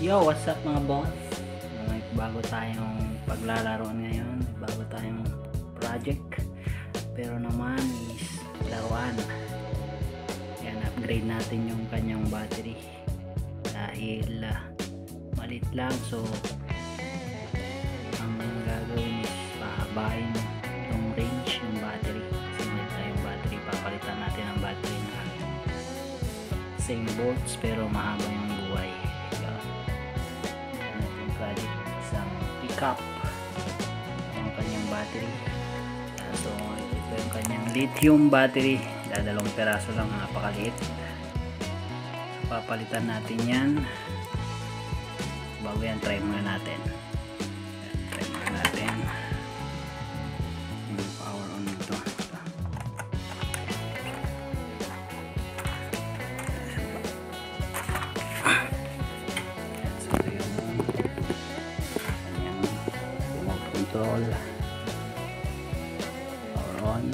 Yo, what's up mga boss? May bago tayong paglalaro ngayon, may bago tayong project. Pero naman is laruan. Yan, upgrade natin yung kanyang battery. Dahil malit lang, so ang gagawin is pahabain yung range yung battery. Kasi malit na yung battery, papalitan natin ang battery na same volts pero mahaba yung buhay. Isang pickup yung kanyang battery. So ito yung kanyang lithium battery, dalawang peraso lang, napakaliit. Papalitan natin yan bago yan. Try muna natin yung power on nito. Control, power on.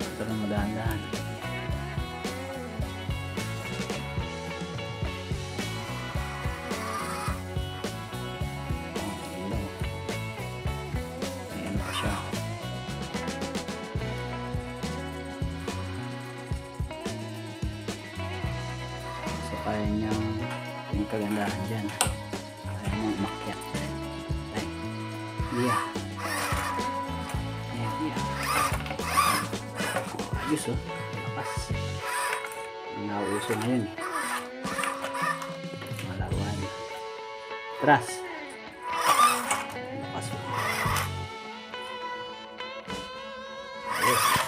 Ito lang, madahan-dahan. Ayan pa siya. Kaya niyang yung kagandahan dyan, kaya niyang umakyat. Ay, yeah. Ayos oh, lakas. Ang nauuso ngayon eh, malawan. Tras, lakas oh. Ayos.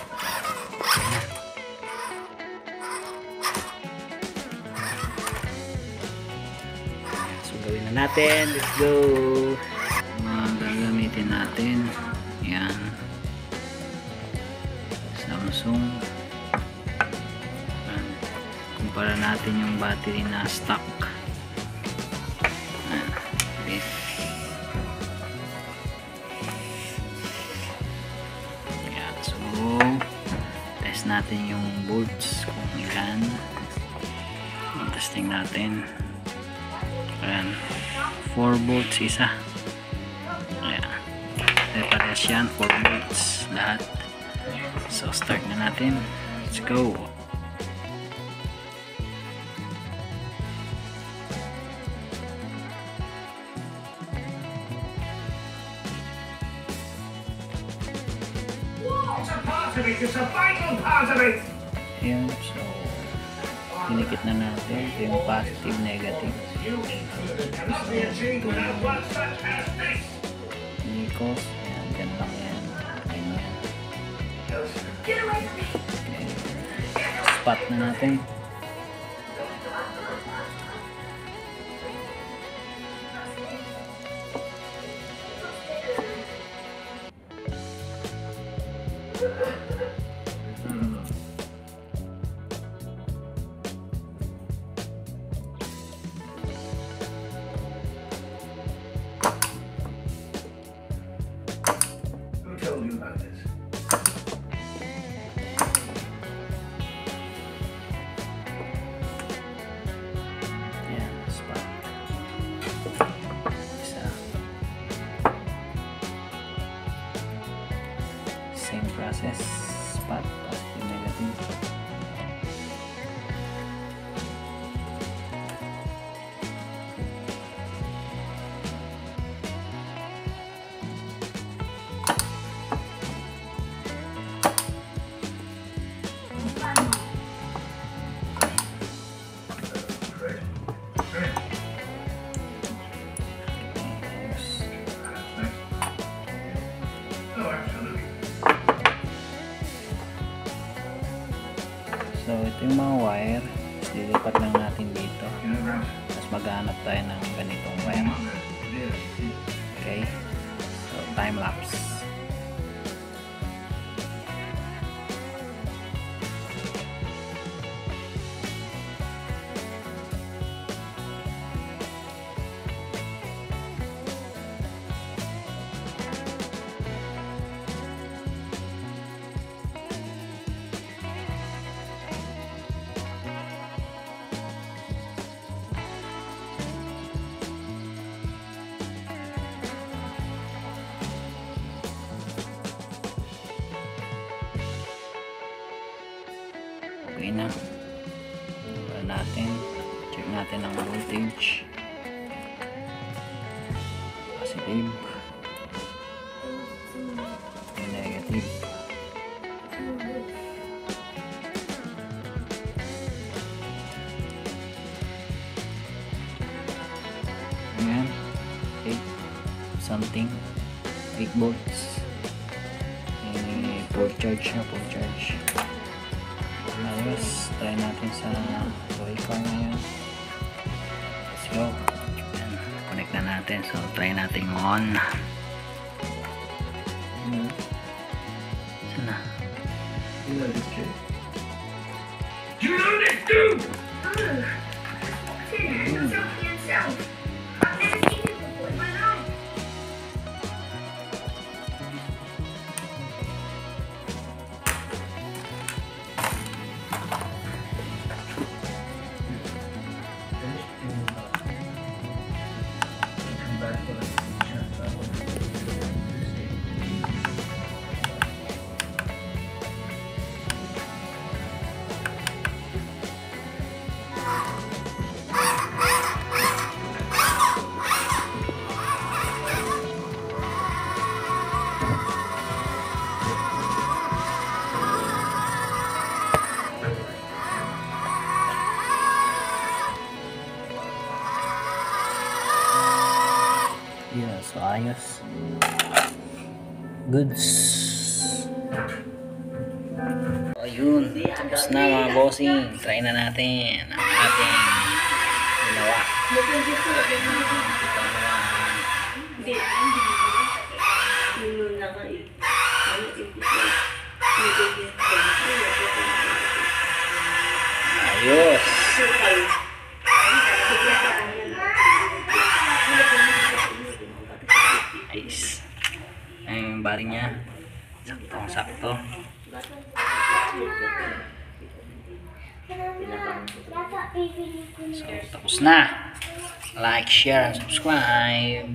Gawin na natin, let's go. Mga gagamitin natin, yan, Samsung. Yan. Kumpara natin yung battery na stock. This. Yan. So test natin yung volts kung ilan. Testing natin. Ayan, 4 volts isa. Ayan, parehas yan, 4 volts lahat. So start na natin, let's go. It's a vital part of it. Ayan, so pinikit na natin. Ito yung positive, negative. Nikos, ayan, dyan lang yan. Ganyan. Okay. Spot na natin. Told you about this. Ayan, spot. Isa. Same process. Spot, positive, negative. So ito yung mga wire, lilipat lang natin dito, tapos maghanap tayo ng ganitong wire. Okay, so time lapse. okay na. Natin check natin ang voltage, positive, negative. Ayan, 8 something, 8 volts. Full charge na, full charge. Ayos, try natin sa Joy-Con ngayon. Let's go. Ayan, connect na natin. So try natin on. Sana. You know this kid? You know this dude? I've never seen him before in my life. Yeah, so ayos. Goods. So, ayun. Tapos na mga bossing. Try na natin ang ating ginawa. Ayos. Nice. Ayun yung bari niya. Sakto. So, tapos na. Like, share, and subscribe.